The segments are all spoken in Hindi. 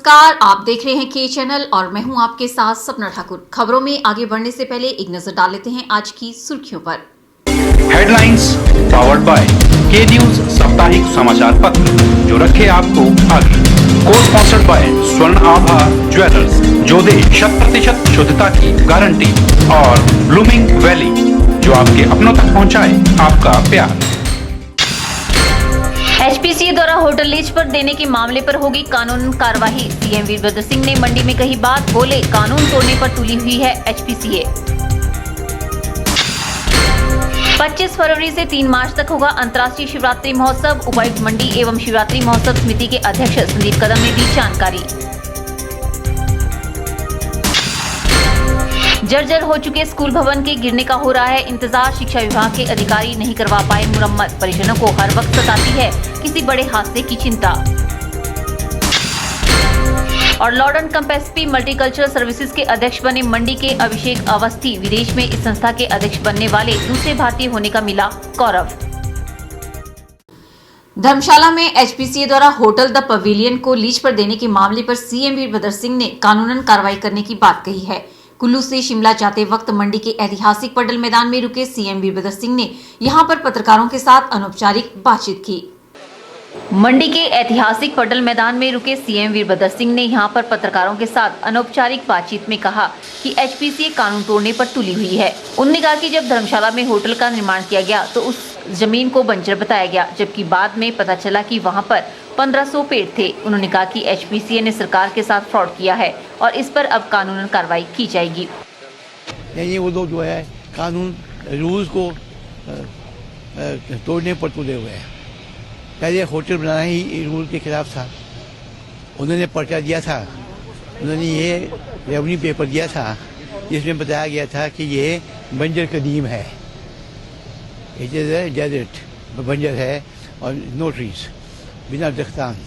नमस्कार, आप देख रहे हैं के चैनल और मैं हूं आपके साथ सपना ठाकुर। खबरों में आगे बढ़ने से पहले एक नजर डाल लेते हैं आज की सुर्खियों पर। हेडलाइंस पावर्ड बाय के न्यूज साप्ताहिक समाचार पत्र, जो रखे आपको आगे। को स्पॉन्सर्ड बाय स्वर्ण आभा ज्वेलर्स, जो दे 100% शुद्धता की गारंटी, और ब्लूमिंग वैली, जो आपके अपनों तक पहुंचाए आपका प्यार। एचपीसीए द्वारा होटल लीज पर देने के मामले पर होगी कानून कार्रवाई। सीएम वीरभद्र सिंह ने मंडी में कही बात, बोले कानून तोड़ने पर तुली हुई है एचपीसीए। 25 फरवरी से 3 मार्च तक होगा अंतर्राष्ट्रीय शिवरात्रि महोत्सव। उपायुक्त मंडी एवं शिवरात्रि महोत्सव समिति के अध्यक्ष संदीप कदम ने दी जानकारी। जर्जर हो चुके स्कूल भवन के गिरने का हो रहा है इंतजार। शिक्षा विभाग के अधिकारी नहीं करवा पाए मुरम्मत। परिजनों को हर वक्त सताती है किसी बड़े हादसे की चिंता। और लॉर्डन कंपेस्पी मल्टीकल्चरल सर्विसेज के अध्यक्ष बने मंडी के अभिषेक अवस्थी। विदेश में इस संस्था के अध्यक्ष बनने वाले दूसरे भारतीय होने का मिला गौरव। धर्मशाला में एचपीसीए द्वारा होटल द पवेलियन को लीज पर देने के मामले पर सीएम वीरभद्र सिंह ने कानूनन कार्रवाई करने की बात कही है। कुल्लू से शिमला जाते वक्त मंडी के ऐतिहासिक पटल मैदान में रुके सीएम वीरभद्र सिंह ने यहां पर पत्रकारों के साथ अनौपचारिक बातचीत की। मंडी के ऐतिहासिक पटल मैदान में रुके सीएम वीरभद्र सिंह ने यहां पर पत्रकारों के साथ अनौपचारिक बातचीत में कहा कि एचपीसीए कानून तोड़ने पर तुली हुई है। उन्होंने कहा कि जब धर्मशाला में होटल का निर्माण किया गया तो उस जमीन को बंजर बताया गया, जबकि बाद में पता चला कि वहां पर 1500 पेड़ थे। उन्होंने कहा कि एचपीसीए ने सरकार के साथ फ्रॉड किया है और इस पर अब कानूनन कार्रवाई की जाएगी। ये वो लोग जो है कानून रूल्स को तोड़ने पर तुले हुए हैं। पहले होटल बनाना ही रूल के खिलाफ था, उन्होंने पर्चा दिया था, उन्होंने ये रेवन्यू पेपर दिया था जिसमें बताया गया था कि ये बंजर कदीम है, इट इज़ ए डेजर्ट, बंजर है और नो ट्रीज, बिना दख्तान।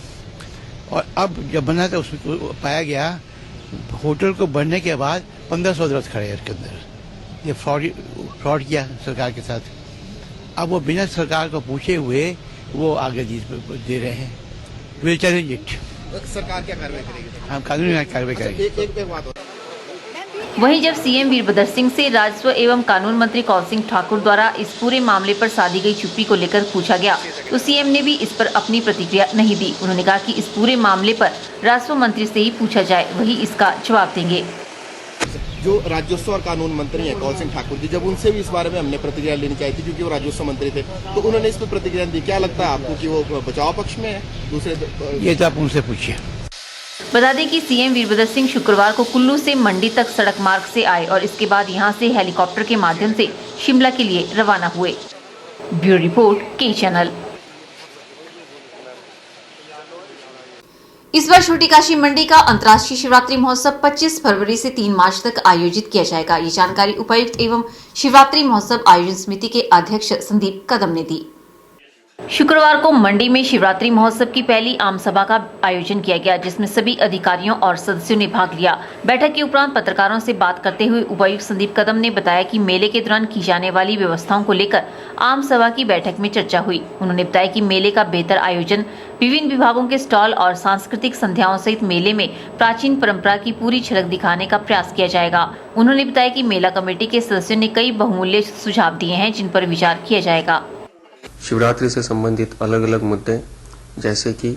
और अब जब बना था उसमें पाया गया होटल को बनने के बाद 1500 दरख्त खड़े हैं उसके अंदर। ये फ्रॉड किया सरकार के साथ। अब वो बिना सरकार को पूछे हुए वो आगे दे रहे हैं। Will challenge it. सरकार क्या कार्रवाई करेगी? हम कानूनी कार्रवाई करेंगे। एक बात वहीं जब सीएम वीरभद्र सिंह से राजस्व एवं कानून मंत्री कौल सिंह ठाकुर द्वारा इस पूरे मामले पर साधी गई चुप्पी को लेकर पूछा गया तो सीएम ने भी इस पर अपनी प्रतिक्रिया नहीं दी। उन्होंने कहा कि इस पूरे मामले पर राजस्व मंत्री से ही पूछा जाए, वही इसका जवाब देंगे। जो राजस्व और कानून मंत्री हैं कौल सिंह ठाकुर जी, जब उनसे भी इस बारे में हमने प्रतिक्रिया लेनी चाहिए थी क्योंकि वो राजस्व मंत्री थे, तो उन्होंने इस पर प्रतिक्रिया दी। क्या लगता है आपको कि वो बचाव पक्ष में है? दूसरे ये तो आप उनसे पूछिए। बता दें कि सीएम वीरभद्र सिंह शुक्रवार को कुल्लू से मंडी तक सड़क मार्ग से आए और इसके बाद यहां से हेलीकॉप्टर के माध्यम से शिमला के लिए रवाना हुए। ब्यूरो रिपोर्ट के चैनल। इस वर्ष छोटी काशी मंडी का अंतर्राष्ट्रीय शिवरात्रि महोत्सव 25 फरवरी से 3 मार्च तक आयोजित किया जाएगा। ये जानकारी उपायुक्त एवं शिवरात्रि महोत्सव आयोजन समिति के अध्यक्ष संदीप कदम ने दी। शुक्रवार को मंडी में शिवरात्रि महोत्सव की पहली आम सभा का आयोजन किया गया, जिसमें सभी अधिकारियों और सदस्यों ने भाग लिया। बैठक के उपरांत पत्रकारों से बात करते हुए उपायुक्त संदीप कदम ने बताया कि मेले के दौरान की जाने वाली व्यवस्थाओं को लेकर आम सभा की बैठक में चर्चा हुई। उन्होंने बताया कि मेले का बेहतर आयोजन, विभिन्न विभागों के स्टॉल और सांस्कृतिक संध्याओं सहित मेले में प्राचीन परंपरा की पूरी झलक दिखाने का प्रयास किया जाएगा। उन्होंने बताया कि मेला कमेटी के सदस्यों ने कई बहुमूल्य सुझाव दिए हैं जिन पर विचार किया जाएगा। शिवरात्रि से संबंधित अलग अलग मुद्दे जैसे कि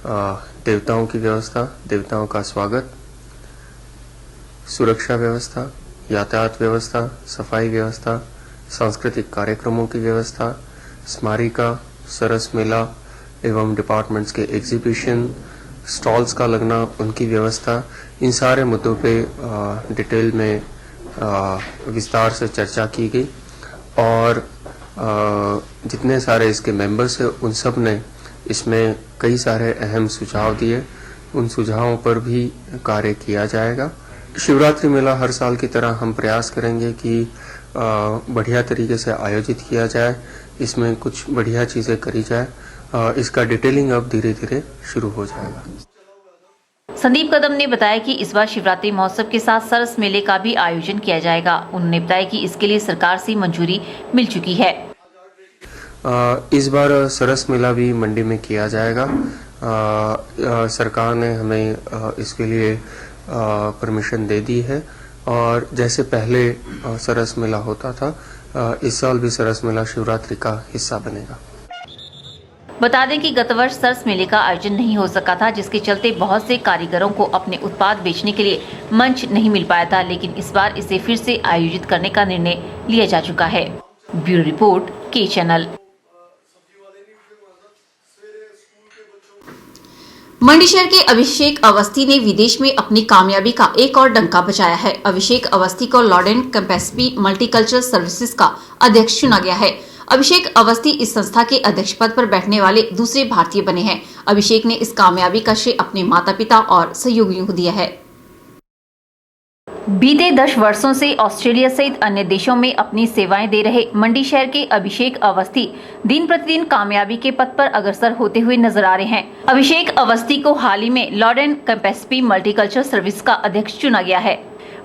देवताओं की व्यवस्था, देवताओं का स्वागत, सुरक्षा व्यवस्था, यातायात व्यवस्था, सफाई व्यवस्था, सांस्कृतिक कार्यक्रमों की व्यवस्था, स्मारिका, सरस मेला एवं डिपार्टमेंट्स के एग्जीबिशन, स्टॉल्स का लगना, उनकी व्यवस्था, इन सारे मुद्दों पे डिटेल में विस्तार से चर्चा की गई। और जितने सारे इसके मेंबर्स हैं उन सब ने इसमें कई सारे अहम सुझाव दिए, उन सुझावों पर भी कार्य किया जाएगा। शिवरात्रि मेला हर साल की तरह हम प्रयास करेंगे कि बढ़िया तरीके से आयोजित किया जाए, इसमें कुछ बढ़िया चीज़ें करी जाए। इसका डिटेलिंग अब धीरे धीरे शुरू हो जाएगा। संदीप कदम ने बताया कि इस बार शिवरात्रि महोत्सव के साथ सरस मेले का भी आयोजन किया जाएगा। उन्होंने बताया कि इसके लिए सरकार से मंजूरी मिल चुकी है। इस बार सरस मेला भी मंडी में किया जाएगा। सरकार ने हमें इसके लिए परमिशन दे दी है और जैसे पहले सरस मेला होता था, इस साल भी सरस मेला शिवरात्रि का हिस्सा बनेगा। बता दें कि गत वर्ष सरस मेले का आयोजन नहीं हो सका था, जिसके चलते बहुत से कारीगरों को अपने उत्पाद बेचने के लिए मंच नहीं मिल पाया था, लेकिन इस बार इसे फिर से आयोजित करने का निर्णय लिया जा चुका है। ब्यूरो रिपोर्ट, के चैनल। मंडी शहर के अभिषेक अवस्थी ने विदेश में अपनी कामयाबी का एक और डंका बजाया है। अभिषेक अवस्थी को लॉरेन कैपेसिटी मल्टीकल्चरल सर्विसेज का अध्यक्ष चुना गया है। अभिषेक अवस्थी इस संस्था के अध्यक्ष पद पर बैठने वाले दूसरे भारतीय बने हैं। अभिषेक ने इस कामयाबी का श्रेय अपने माता पिता और सहयोगियों को दिया है। बीते 10 वर्षों से ऑस्ट्रेलिया सहित अन्य देशों में अपनी सेवाएं दे रहे मंडी शहर के अभिषेक अवस्थी दिन प्रतिदिन कामयाबी के पथ पर अग्रसर होते हुए नजर आ रहे हैं। अभिषेक अवस्थी को हाल ही में लॉरेन कैपेसिटी मल्टीकल्चरल सर्विस का अध्यक्ष चुना गया है।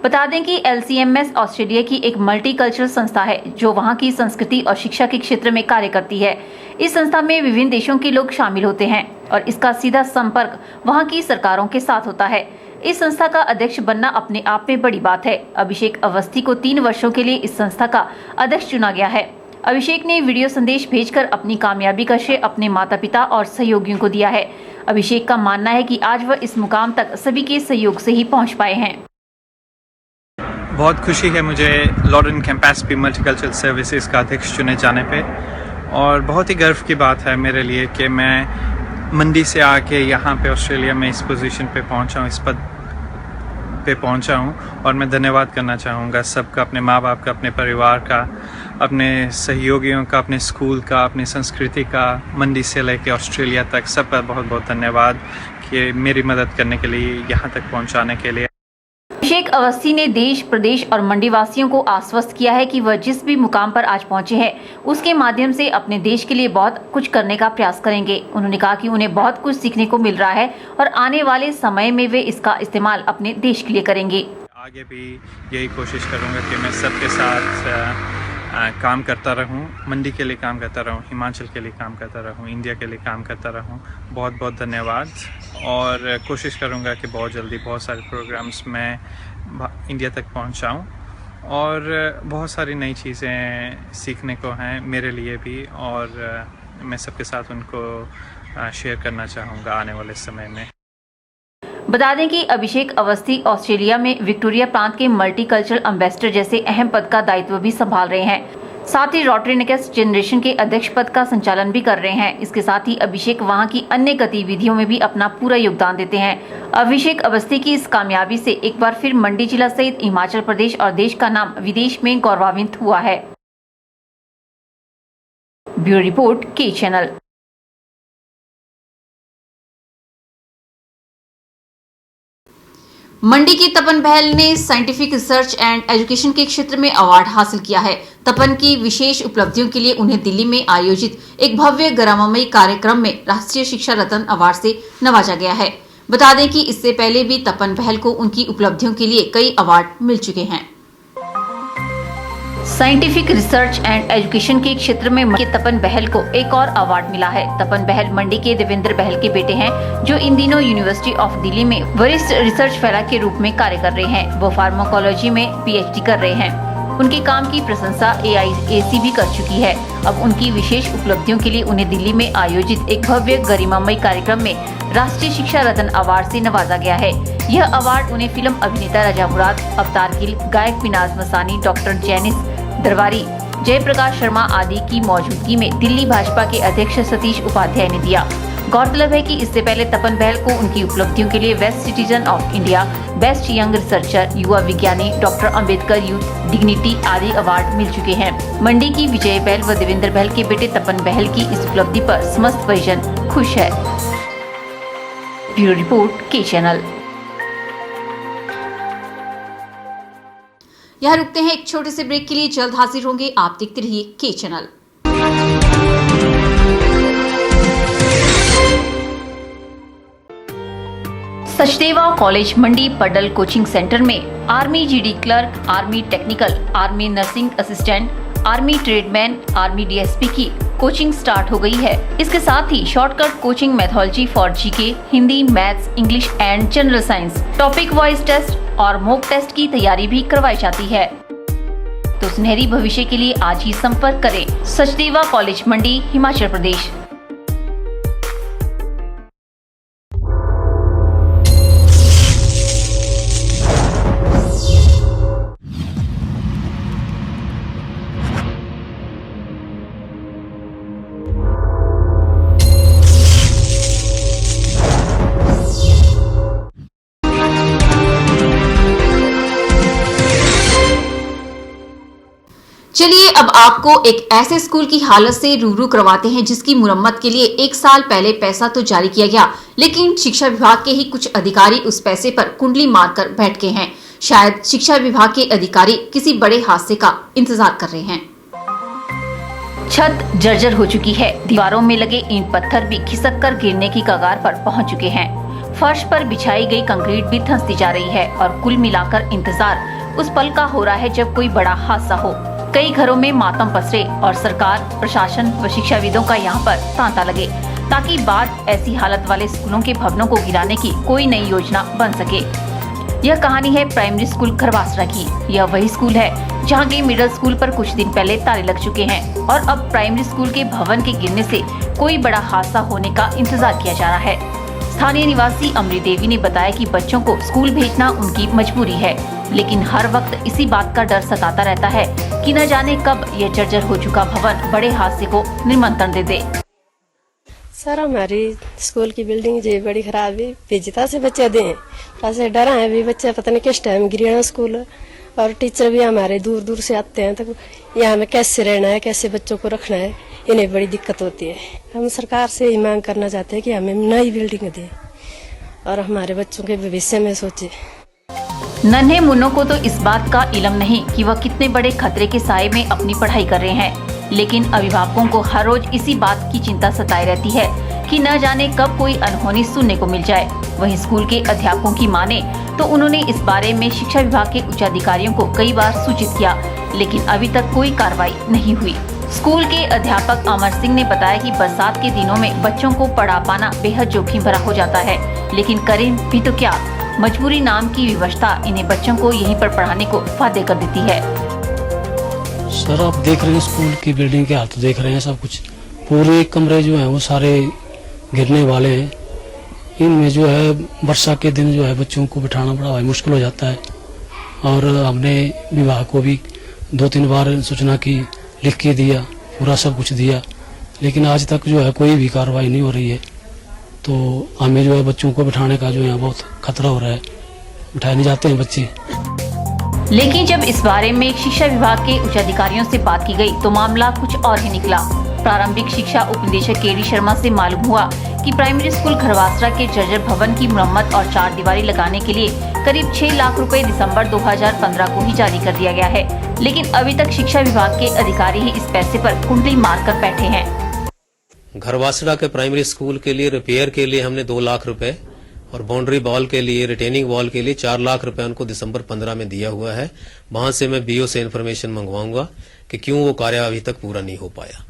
बता दें कि LCMS ऑस्ट्रेलिया की एक मल्टीकल्चरल संस्था है जो वहां की संस्कृति और शिक्षा के क्षेत्र में कार्य करती है। इस संस्था में विभिन्न देशों के लोग शामिल होते हैं और इसका सीधा संपर्क वहां की सरकारों के साथ होता है। इस संस्था का अध्यक्ष बनना अपने आप में बड़ी बात है। अभिषेक अवस्थी को 3 वर्षों के लिए इस संस्था का अध्यक्ष चुना गया है। अभिषेक ने वीडियो संदेश भेजकर अपनी कामयाबी का श्रेय अपने माता पिता और सहयोगियों को दिया है। अभिषेक का मानना है कि आज वह इस मुकाम तक सभी के सहयोग से ही पहुंच पाए हैं। बहुत खुशी है मुझे लॉरेन कैपेसिटी मल्टीकल्चरल सर्विसेज का अध्यक्ष चुने जाने पे, और बहुत ही गर्व की बात है मेरे लिए कि मैं मंडी से आके यहाँ पे ऑस्ट्रेलिया में इस पोजीशन पे पहुँचा हूँ, इस पद पे पहुँचा हूँ। और मैं धन्यवाद करना चाहूँगा सबका, अपने माँ बाप का, अपने परिवार का, अपने सहयोगियों का, अपने स्कूल का, अपनी संस्कृति का, मंडी से लेके ऑस्ट्रेलिया तक सबका बहुत बहुत धन्यवाद कि मेरी मदद करने के लिए, यहाँ तक पहुँचाने के लिए। अभिषेक अवस्थी ने देश, प्रदेश और मंडी वासियों को आश्वस्त किया है कि वह जिस भी मुकाम पर आज पहुंचे हैं उसके माध्यम से अपने देश के लिए बहुत कुछ करने का प्रयास करेंगे। उन्होंने कहा कि उन्हें बहुत कुछ सीखने को मिल रहा है और आने वाले समय में वे इसका इस्तेमाल अपने देश के लिए करेंगे। आगे भी यही कोशिश करूंगा कि मैं सबके साथ काम करता रहूं, मंडी के लिए काम करता रहूं, हिमाचल के लिए काम करता रहूं, इंडिया के लिए काम करता रहूं। बहुत बहुत धन्यवाद, और कोशिश करूंगा कि बहुत जल्दी बहुत सारे प्रोग्राम्स में इंडिया तक पहुंचाऊं, और बहुत सारी नई चीज़ें सीखने को हैं मेरे लिए भी, और मैं सबके साथ उनको शेयर करना चाहूँगा आने वाले समय में। बता दें कि अभिषेक अवस्थी ऑस्ट्रेलिया में विक्टोरिया प्रांत के मल्टीकल्चरल एम्बेसडर जैसे अहम पद का दायित्व भी संभाल रहे हैं। साथ ही रोटरी नेक्स्ट जनरेशन के अध्यक्ष पद का संचालन भी कर रहे हैं। इसके साथ ही अभिषेक वहां की अन्य गतिविधियों में भी अपना पूरा योगदान देते हैं। अभिषेक अवस्थी की इस कामयाबी से एक बार फिर मंडी जिला सहित हिमाचल प्रदेश और देश का नाम विदेश में गौरवान्वित हुआ है। ब्यूरो रिपोर्ट, के चैनल। मंडी की तपन बहल ने साइंटिफिक रिसर्च एंड एजुकेशन के क्षेत्र में अवार्ड हासिल किया है। तपन की विशेष उपलब्धियों के लिए उन्हें दिल्ली में आयोजित एक भव्य गरिमामयी कार्यक्रम में राष्ट्रीय शिक्षा रत्न अवार्ड से नवाजा गया है। बता दें कि इससे पहले भी तपन बहल को उनकी उपलब्धियों के लिए कई अवार्ड मिल चुके हैं। साइंटिफिक रिसर्च एंड एजुकेशन के क्षेत्र में तपन बहल को एक और अवार्ड मिला है। तपन बहल मंडी के देवेंद्र बहल के बेटे हैं, जो इन दिनों यूनिवर्सिटी ऑफ दिल्ली में वरिष्ठ रिसर्च फेलो के रूप में कार्य कर रहे हैं। वो फार्माकोलॉजी में PhD कर रहे हैं। उनके काम की प्रशंसा AIAC भी कर चुकी है। अब उनकी विशेष उपलब्धियों के लिए उन्हें दिल्ली में आयोजित एक भव्य गरिमामयी कार्यक्रम में राष्ट्रीय शिक्षा रत्न अवार्ड से नवाजा गया है। यह अवार्ड उन्हें फिल्म अभिनेता राजा मुराद, अवतार गिल, गायक पिनाज मसानी, डॉक्टर जैनिस दरबारी, जयप्रकाश शर्मा आदि की मौजूदगी में दिल्ली भाजपा के अध्यक्ष सतीश उपाध्याय ने दिया। गौरतलब है कि इससे पहले तपन बहल को उनकी उपलब्धियों के लिए best citizen of India, best young researcher, युवा विज्ञानी, डॉक्टर अंबेडकर यूथ डिग्निटी आदि अवार्ड मिल चुके हैं। मंडी की विजय बहल व देवेंद्र बहल के बेटे तपन बहल की इस उपलब्धि पर समस्त परिजन खुश है। ब्यूरो रिपोर्ट, के चैनल। यहाँ रुकते हैं एक छोटे से ब्रेक के लिए, जल्द हाजिर होंगे। आप देखते रहिए के channel. Sachdeva college Mandi Paddal coaching centre में army GD clerk, army technical, army nursing assistant, army tradesman, army DSP की कोचिंग स्टार्ट हो गई है। इसके साथ ही shortcut coaching methodology for GK, Hindi, maths, English and general science, topic wise test और मॉक टेस्ट की तैयारी भी करवाई जाती है। तो सुनहरी भविष्य के लिए आज ही संपर्क करें सचदेवा कॉलेज मंडी, हिमाचल प्रदेश। चलिए अब आपको एक ऐसे स्कूल की हालत से रूबरू करवाते हैं जिसकी मुरम्मत के लिए 1 साल पहले पैसा तो जारी किया गया, लेकिन शिक्षा विभाग के ही कुछ अधिकारी उस पैसे पर कुंडली मारकर बैठ गए हैं। शायद शिक्षा विभाग के अधिकारी किसी बड़े हादसे का इंतजार कर रहे हैं। छत जर्जर हो चुकी है, दीवारों में लगे ईंट पत्थर भी खिसक कर गिरने की कगार पर पहुंच चुके हैं। फर्श पर बिछाई गई कंक्रीट भी धंसती जा रही है और कुल मिलाकर इंतजार उस पल का हो रहा है जब कोई बड़ा हादसा हो। कई घरों में मातम पसरे और सरकार, प्रशासन व शिक्षाविदों का यहाँ पर तांता लगे ताकि बाद ऐसी हालत वाले स्कूलों के भवनों को गिराने की कोई नई योजना बन सके। यह कहानी है प्राइमरी स्कूल खरवासरा की। यह वही स्कूल है जहाँ के मिडिल स्कूल पर कुछ दिन पहले ताले लग चुके हैं और अब प्राइमरी स्कूल के भवन के गिरने से कोई बड़ा हादसा होने का इंतजार किया जा रहा है। स्थानीय निवासी अमरी देवी ने बताया कि बच्चों को स्कूल भेजना उनकी मजबूरी है, लेकिन हर वक्त इसी बात का डर सताता रहता है कि न जाने कब यह जर्जर हो चुका भवन बड़े हादसे को निमंत्रण दे दे। सर हमारी स्कूल की बिल्डिंग जो बड़ी खराब है, भेजता से बच्चे दे ऐसे डरा है भी बच्चे पता नहीं किस टाइम गिरे स्कूल, और टीचर भी हमारे दूर दूर से आते हैं, तो यहाँ में कैसे रहना है, कैसे बच्चों को रखना है, इन्हें बड़ी दिक्कत होती है। हम सरकार से ही मांग करना चाहते हैं कि हमें नई बिल्डिंग दें और हमारे बच्चों के भविष्य में सोचे। नन्हे मुन्नों को तो इस बात का इल्म नहीं कि वह कितने बड़े खतरे के साए में अपनी पढ़ाई कर रहे हैं, लेकिन अभिभावकों को हर रोज इसी बात की चिंता सताई रहती है कि न जाने कब कोई अनहोनी सुनने को मिल जाए। वहीं स्कूल के अध्यापकों की माने तो उन्होंने इस बारे में शिक्षा विभाग के उच्च अधिकारियों को कई बार सूचित किया, लेकिन अभी तक कोई कार्रवाई नहीं हुई। स्कूल के अध्यापक अमर सिंह ने बताया कि बरसात के दिनों में बच्चों को पढ़ा पाना बेहद जोखिम भरा हो जाता है, लेकिन करें भी तो क्या, मजबूरी नाम की विवशता इन्हें बच्चों को यहीं पर पढ़ाने को बाध्य कर देती है। सर आप देख रहे हैं स्कूल की बिल्डिंग के हालत देख रहे हैं, सब कुछ पूरे कमरे जो हैं वो सारे गिरने वाले हैं। इनमें जो है वर्षा के दिन जो है बच्चों को बिठाना बड़ा मुश्किल हो जाता है, और हमने विभाग को भी 2-3 बार सूचना की, लिख के दिया, पूरा सब कुछ दिया, लेकिन आज तक जो है कोई भी कार्रवाई नहीं हो रही है। तो हमें जो है बच्चों को बिठाने का जो है बहुत खतरा हो रहा है, बिठाए नहीं जाते हैं बच्चे। लेकिन जब इस बारे में शिक्षा विभाग के उच्च अधिकारियों से बात की गई तो मामला कुछ और ही निकला। प्रारंभिक शिक्षा उपनिदेशक केडी शर्मा से मालूम हुआ कि प्राइमरी स्कूल खरवासरा के जर्जर भवन की मरम्मत और 4 दीवारी लगाने के लिए करीब 6 लाख रुपए दिसंबर 2015 को ही जारी कर दिया गया है, लेकिन अभी तक शिक्षा विभाग के अधिकारी ही इस पैसे पर कुंडली मारकर बैठे हैं। खरवासरा के प्राइमरी स्कूल के लिए रिपेयर के लिए हमने 2 लाख रुपए और बाउंड्री वॉल के लिए, रिटेनिंग वॉल के लिए 4 लाख रुपए उनको दिसंबर 15 में दिया हुआ है। वहां से मैं बीओ से इन्फॉर्मेशन मंगवाऊंगा कि क्यों वो कार्य अभी तक पूरा नहीं हो पाया,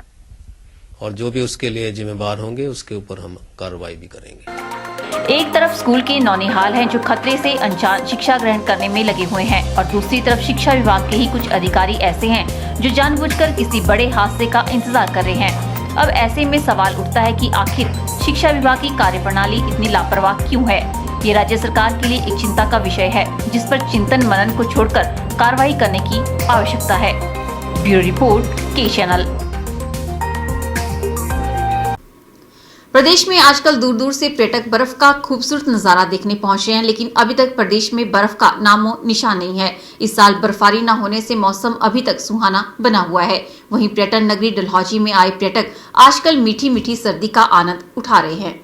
और जो भी उसके लिए जिम्मेदार होंगे उसके ऊपर हम कार्रवाई भी करेंगे। एक तरफ स्कूल के नौनिहाल हैं जो खतरे से अनजान शिक्षा ग्रहण करने में लगे हुए हैं, और दूसरी तरफ शिक्षा विभाग के ही कुछ अधिकारी ऐसे हैं जो जानबूझकर किसी बड़े हादसे का इंतजार कर रहे हैं। अब ऐसे में सवाल उठता है कि आखिर शिक्षा विभाग की कार्यप्रणाली इतनी लापरवाह क्यों है। ये राज्य सरकार के लिए एक चिंता का विषय है, जिस पर चिंतन मनन को छोड़कर कार्रवाई करने की आवश्यकता है। ब्यूरो रिपोर्ट, के चैनल। प्रदेश में आजकल दूर दूर से पर्यटक बर्फ का खूबसूरत नजारा देखने पहुंचे हैं, लेकिन अभी तक प्रदेश में बर्फ का नामो निशान नहीं है। इस साल बर्फबारी न होने से मौसम अभी तक सुहाना बना हुआ है। वहीं पर्यटन नगरी डलहौजी में आए पर्यटक आजकल मीठी मीठी सर्दी का आनंद उठा रहे हैं।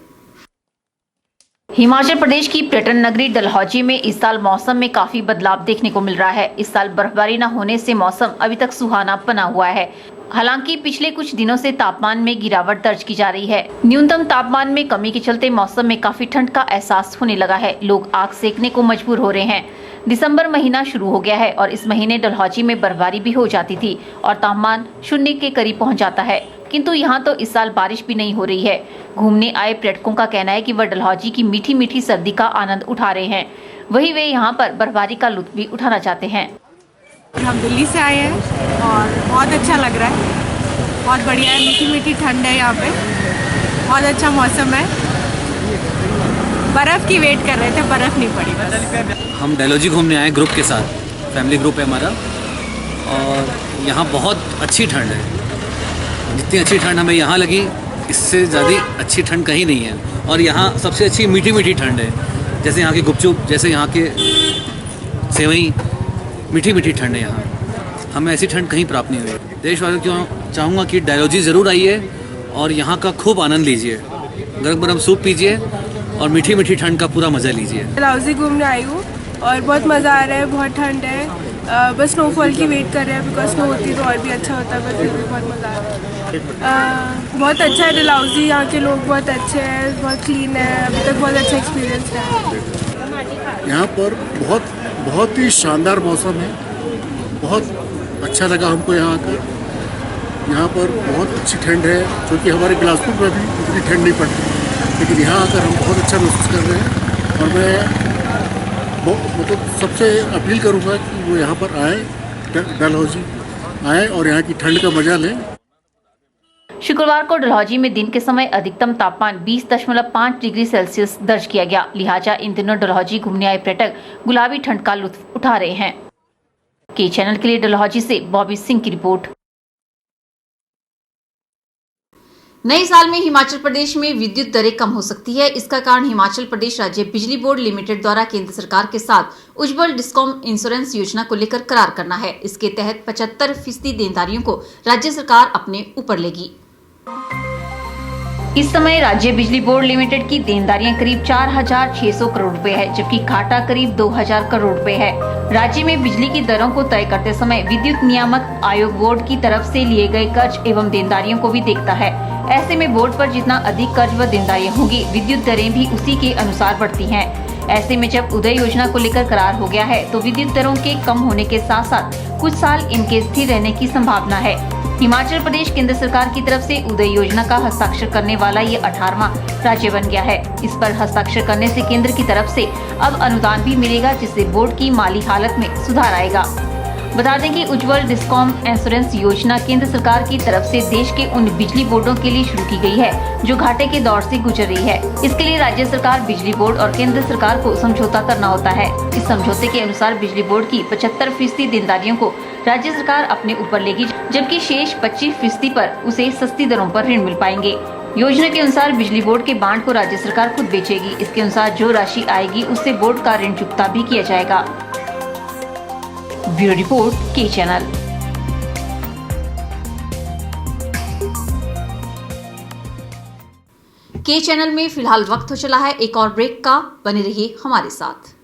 हिमाचल प्रदेश की पर्यटन नगरी डलहौजी में इस साल मौसम में काफी बदलाव देखने को मिल रहा है। इस साल बर्फबारी न होने से मौसम अभी तक सुहाना बना हुआ है। हालांकि पिछले कुछ दिनों से तापमान में गिरावट दर्ज की जा रही है। न्यूनतम तापमान में कमी के चलते मौसम में काफी ठंड का एहसास होने लगा है। लोग आग सेकने को मजबूर हो रहे हैं। दिसंबर महीना शुरू हो गया है और इस महीने डलहौजी में बर्फबारी भी हो जाती थी और तापमान 0 के करीब पहुंच जाता है, किंतु यहाँ तो इस साल बारिश भी नहीं हो रही है। घूमने आए पर्यटकों का कहना है कि वह डलहौजी की मीठी मीठी सर्दी का आनंद उठा रहे हैं, वही वे यहाँ पर बर्फबारी का लुत्फ भी उठाना चाहते हैं। हम दिल्ली से आए हैं और बहुत अच्छा लग रहा है, बहुत बढ़िया है, मीठी मीठी ठंड है यहाँ पे, बहुत अच्छा मौसम है। बर्फ़ की वेट कर रहे थे, बर्फ़ नहीं पड़ी बस। हम डलहौजी घूमने आए ग्रुप के साथ, फैमिली ग्रुप है हमारा, और यहाँ बहुत अच्छी ठंड है। जितनी अच्छी ठंड हमें यहाँ लगी, इससे ज़्यादा अच्छी ठंड कहीं नहीं है। और यहाँ सबसे अच्छी मीठी मीठी ठंड है, जैसे यहाँ की गुपचुप, जैसे यहाँ के सेवई, मीठी मीठी ठंड है यहाँ। हमें ऐसी ठंड कहीं प्राप्त नहीं हुई। देशवासियों को चाहूँगा कि डलहौजी ज़रूर आइए और यहाँ का खूब आनंद लीजिए, गर्म गर्म सूप पीजिए और मीठी मीठी ठंड का पूरा मज़ा लीजिए। डलहौजी घूमने आई हूँ और बहुत मज़ा आ रहा है, बहुत ठंड है, बस स्नोफॉल की वेट कर रहे हैं, बिकॉज स्नो होती तो और भी अच्छा होता है, बस भी बहुत मज़ा आ रहा है। बहुत अच्छा है डलहौजी, यहाँ के लोग बहुत अच्छे हैं, बहुत क्लीन है, अभी तक बहुत अच्छा एक्सपीरियंस है। यहाँ पर बहुत ही शानदार मौसम है, बहुत अच्छा लगा हमको यहाँ आकर। यहाँ पर बहुत अच्छी ठंड है, क्योंकि हमारे बिलासपुर में भी इतनी ठंड नहीं पड़ती, लेकिन यहाँ आकर हम बहुत अच्छा महसूस कर रहे हैं। और मैं मतलब सबसे अपील करूँगा कि वो यहाँ पर आए, डलहौजी आए और यहाँ की ठंड का मजा लें। शुक्रवार को डलहौजी में दिन के समय अधिकतम तापमान 20.5 डिग्री सेल्सियस दर्ज किया गया। लिहाजा इन दिनों डलहौजी घूमने आए पर्यटक गुलाबी ठंड का लुत्फ उठा रहे हैं। के चैनल के लिए डलहौजी से बॉबी सिंह की रिपोर्ट। नए साल में हिमाचल प्रदेश में विद्युत दरें कम हो सकती है। इसका कारण हिमाचल प्रदेश राज्य बिजली बोर्ड लिमिटेड द्वारा केंद्र सरकार के साथ उज्जवल डिस्कॉम इंश्योरेंस योजना को लेकर करार करना है। इसके तहत 75% देनदारियों को राज्य सरकार अपने ऊपर लेगी। इस समय राज्य बिजली बोर्ड लिमिटेड की देनदारियां करीब 4,600 करोड़ रुपए है, जबकि घाटा करीब 2,000 करोड़ रुपए है। राज्य में बिजली की दरों को तय करते समय विद्युत नियामक आयोग बोर्ड की तरफ से लिए गए कर्ज एवं देनदारियों को भी देखता है। ऐसे में बोर्ड पर जितना अधिक कर्ज व देनदारियां होंगी, विद्युत दरें भी उसी के अनुसार बढ़ती हैं। ऐसे में जब उदय योजना को लेकर करार हो गया है, तो विद्युत दरों के कम होने के साथ साथ कुछ साल इनके स्थिर रहने की संभावना है। हिमाचल प्रदेश केंद्र सरकार की तरफ से उदय योजना का हस्ताक्षर करने वाला ये 18वां राज्य बन गया है। इस पर हस्ताक्षर करने से केंद्र की तरफ से अब अनुदान भी मिलेगा, जिससे बोर्ड की माली हालत में सुधार आएगा। बता दें कि उज्जवल डिस्कॉम इंश्योरेंस योजना केंद्र सरकार की तरफ से देश के उन बिजली बोर्डों के लिए शुरू की गई है जो घाटे के दौर से गुजर रही है। इसके लिए राज्य सरकार, बिजली बोर्ड और केंद्र सरकार को समझौता करना होता है। इस समझौते के अनुसार बिजली बोर्ड की 75% देनदारियों को राज्य सरकार अपने ऊपर लेगी, जबकि शेष 25% पर उसे सस्ती दरों पर ऋण मिल पाएंगे। योजना के अनुसार बिजली बोर्ड के बांड को राज्य सरकार खुद बेचेगी। इसके अनुसार जो राशि आएगी उससे बोर्ड का ऋण चुकता भी किया जाएगा। ब्यूरो रिपोर्ट, के चैनल। के चैनल में फिलहाल वक्त हो चला है एक और ब्रेक का, बने रहिए हमारे साथ।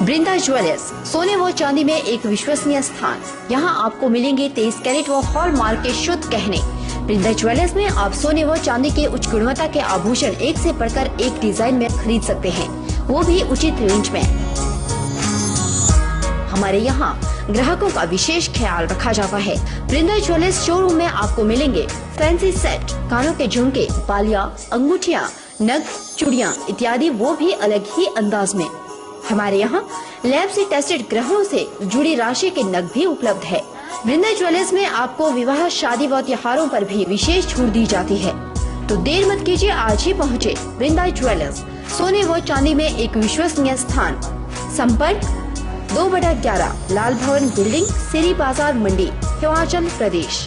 वृंदा ज्वेलर्स, सोने व चांदी में एक विश्वसनीय स्थान। यहाँ आपको मिलेंगे 23 कैरेट व हॉलमार्क के शुद्ध गहने। वृंदा ज्वेलर्स में आप सोने व चांदी के उच्च गुणवत्ता के आभूषण एक से बढ़कर एक डिजाइन में खरीद सकते हैं, वो भी उचित रेंज में। हमारे यहाँ ग्राहकों का विशेष ख्याल रखा जाता है। वृंदा ज्वेलर्स शोरूम में आपको मिलेंगे फैंसी सेट, कानों के झुमके, बालियां, अंगूठियां, नग, चूड़ियां इत्यादि, वो भी अलग ही अंदाज में। हमारे यहाँ लैब से टेस्टेड ग्रहों से जुड़ी राशि के नग भी उपलब्ध है। वृंदा ज्वेलर्स में आपको विवाह, शादी व त्योहारों पर भी विशेष छूट दी जाती है। तो देर मत कीजिए, आज ही पहुँचे वृंदा ज्वेलर्स, सोने व चांदी में एक विश्वसनीय स्थान। संपर्क 2/11 लाल भवन बिल्डिंग, सिरी बाजार मंडी, हिमाचल प्रदेश।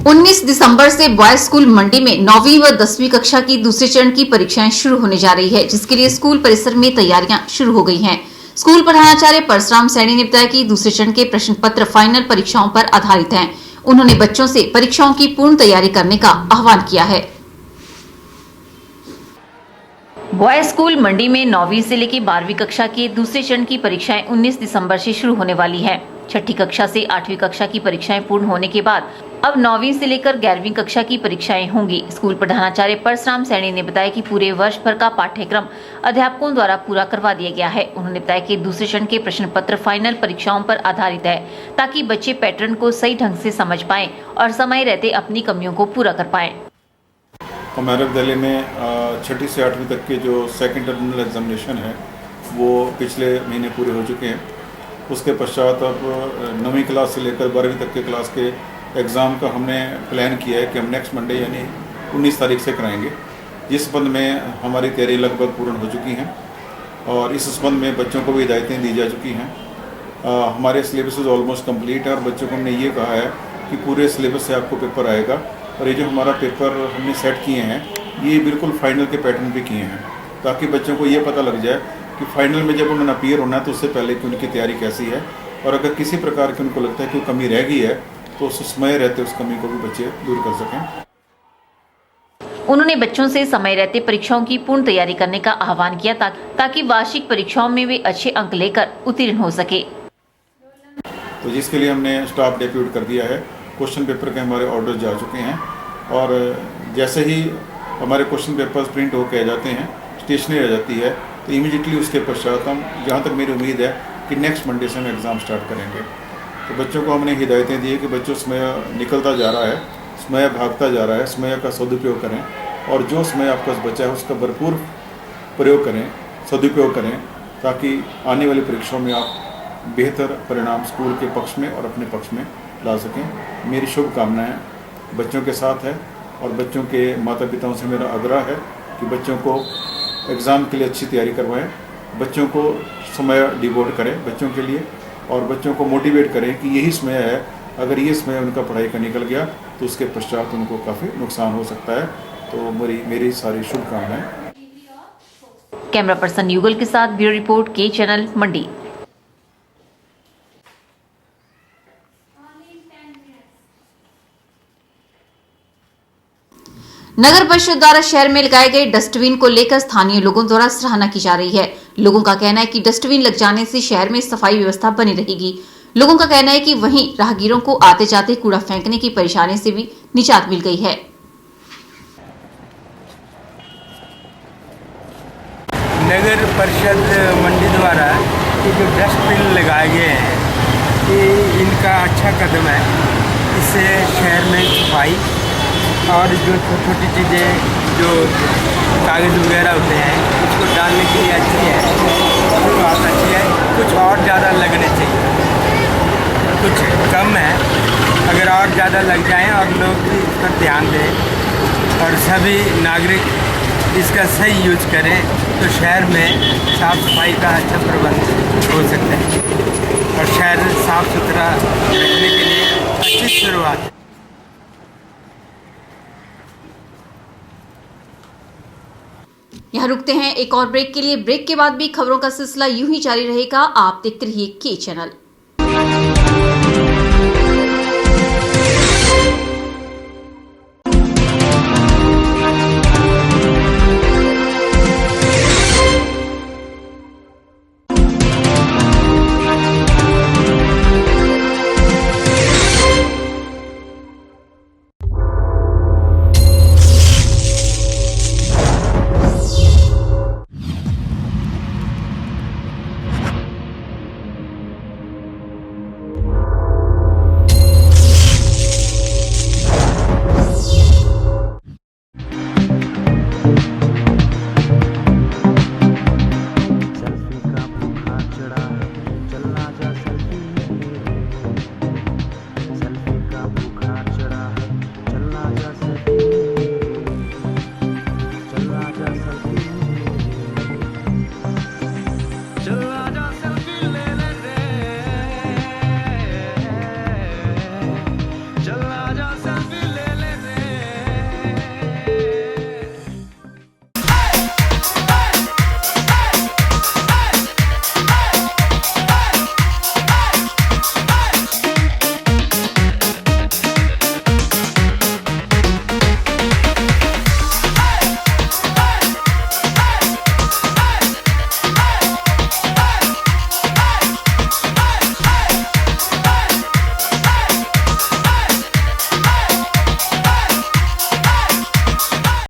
19 दिसंबर से बॉयज स्कूल मंडी में 9वीं व 10वीं कक्षा की दूसरे चरण की परीक्षाएं शुरू होने जा रही है, जिसके लिए स्कूल परिसर में तैयारियां शुरू हो गई हैं। स्कूल प्रधानाचार्य परशुराम सैनी ने बताया कि दूसरे चरण के प्रश्न पत्र फाइनल परीक्षाओं पर आधारित हैं। उन्होंने बच्चों से परीक्षाओं की पूर्ण तैयारी करने का आह्वान किया है। बॉयज स्कूल मंडी में 9वीं से लेकर 12वीं कक्षा के दूसरे चरण की परीक्षाएं 19 दिसंबर से शुरू होने वाली हैं। छठी कक्षा से 8वीं कक्षा की परीक्षाएं पूर्ण होने के बाद अब 9वीं से लेकर 11वीं कक्षा की परीक्षाएं होंगी। स्कूल प्रधानाचार्य परशुराम सैनी ने बताया कि पूरे वर्ष भर का पाठ्यक्रम अध्यापकों द्वारा पूरा करवा दिया गया है। उन्होंने बताया कि दूसरे चरण के प्रश्न पत्र फाइनल परीक्षाओं पर आधारित है, ताकि बच्चे पैटर्न को सही ढंग से समझ पाएं और समय रहते अपनी कमियों को पूरा कर पाएं। हमारे विद्यालय में छठी से 8वीं तक के जो सेकंड टर्मिनल एग्जामिनेशन है वो पिछले महीने पूरे हो चुके हैं। उसके पश्चात अब 9वीं क्लास से लेकर 12वीं तक के क्लास के एग्ज़ाम का हमने प्लान किया है कि हम नेक्स्ट मंडे यानी 19 तारीख से कराएंगे। जिस संबंध में हमारी तैयारी लगभग पूर्ण हो चुकी हैं और इस संबंध में बच्चों को भी हिदायतें दी जा चुकी हैं। हमारे सिलेबस ऑलमोस्ट कंप्लीट है और बच्चों को हमने ये कहा है कि पूरे सिलेबस से आपको पेपर आएगा और ये जो हमारा पेपर हमने सेट किए हैं ये बिल्कुल फाइनल के पैटर्न पे किए हैं, ताकि बच्चों को ये पता लग जाए कि फाइनल में जब उन्होंने अपीयर होना है तो उससे पहले कि उनकी तैयारी कैसी है, और अगर किसी प्रकार की उनको लगता है कि कमी रह गई है तो उस समय रहते उस कमी को भी बच्चे दूर कर सकें। उन्होंने बच्चों से समय रहते परीक्षाओं की पूर्ण तैयारी करने का आह्वान किया ताकि वार्षिक परीक्षाओं में वे अच्छे अंक लेकर उत्तीर्ण हो सके। तो जिसके लिए हमने स्टाफ डेप्यूट कर दिया है। क्वेश्चन पेपर के हमारे ऑर्डर जा चुके हैं और जैसे ही हमारे क्वेश्चन पेपर्स प्रिंट होकर आ जाते हैं, स्टेशनरी आ जाती है, तो इमीडिएटली उसके पश्चात हम, जहाँ तक मेरी उम्मीद है कि नेक्स्ट मंडे से हम एग्ज़ाम स्टार्ट करेंगे। तो बच्चों को हमने हिदायतें दी है कि बच्चों समय निकलता जा रहा है, समय भागता जा रहा है, समय का सदुपयोग करें और जो समय आपके पास बचा है उसका भरपूर प्रयोग करें, सदुपयोग करें, ताकि आने वाली परीक्षाओं में आप बेहतर परिणाम स्कूल के पक्ष में और अपने पक्ष में ला सकें। मेरी शुभकामनाएं बच्चों के साथ है और बच्चों के माता पिताओं से मेरा आग्रह है कि बच्चों को एग्ज़ाम के लिए अच्छी तैयारी करवाएं, बच्चों को समय डिवोट करें बच्चों के लिए और बच्चों को मोटिवेट करें कि यही समय है, अगर ये समय उनका पढ़ाई का निकल गया तो उसके पश्चात उनको काफ़ी नुकसान हो सकता है। तो मेरी सारी शुभकामनाएं। कैमरा पर्सन युगल के साथ ब्यूरो रिपोर्ट के चैनल मंडी। नगर परिषद द्वारा शहर में लगाए गए डस्टबिन को लेकर स्थानीय लोगों द्वारा सराहना की जा रही है। लोगों का कहना है कि डस्टबिन लग जाने से शहर में सफाई व्यवस्था बनी रहेगी। लोगों का कहना है कि वहीं राहगीरों को आते जाते कूड़ा फेंकने की परेशानी से भी निजात मिल गई है। नगर परिषद मंडी द्वारा ये जो डस्टबिन लगाए गए हैं ये इनका अच्छा कदम है। इससे शहर में सफाई और जो छोटी छोटी चीज़ें जो कागज़ वगैरह होते हैं उसको डालने के लिए अच्छी है, तो बात अच्छी है। कुछ और ज़्यादा लगने चाहिए, कुछ कम है, अगर और ज़्यादा लग जाएं और लोग भी इस पर ध्यान दें और सभी नागरिक इसका सही यूज करें तो शहर में साफ़ सफाई का अच्छा प्रबंध हो सकता है और शहर साफ़ सुथरा रखने के लिए अच्छी शुरुआत है। यहाँ रुकते हैं एक और ब्रेक के लिए। ब्रेक के बाद भी खबरों का सिलसिला यूं ही जारी रहेगा। आप देखते रहिए के चैनल।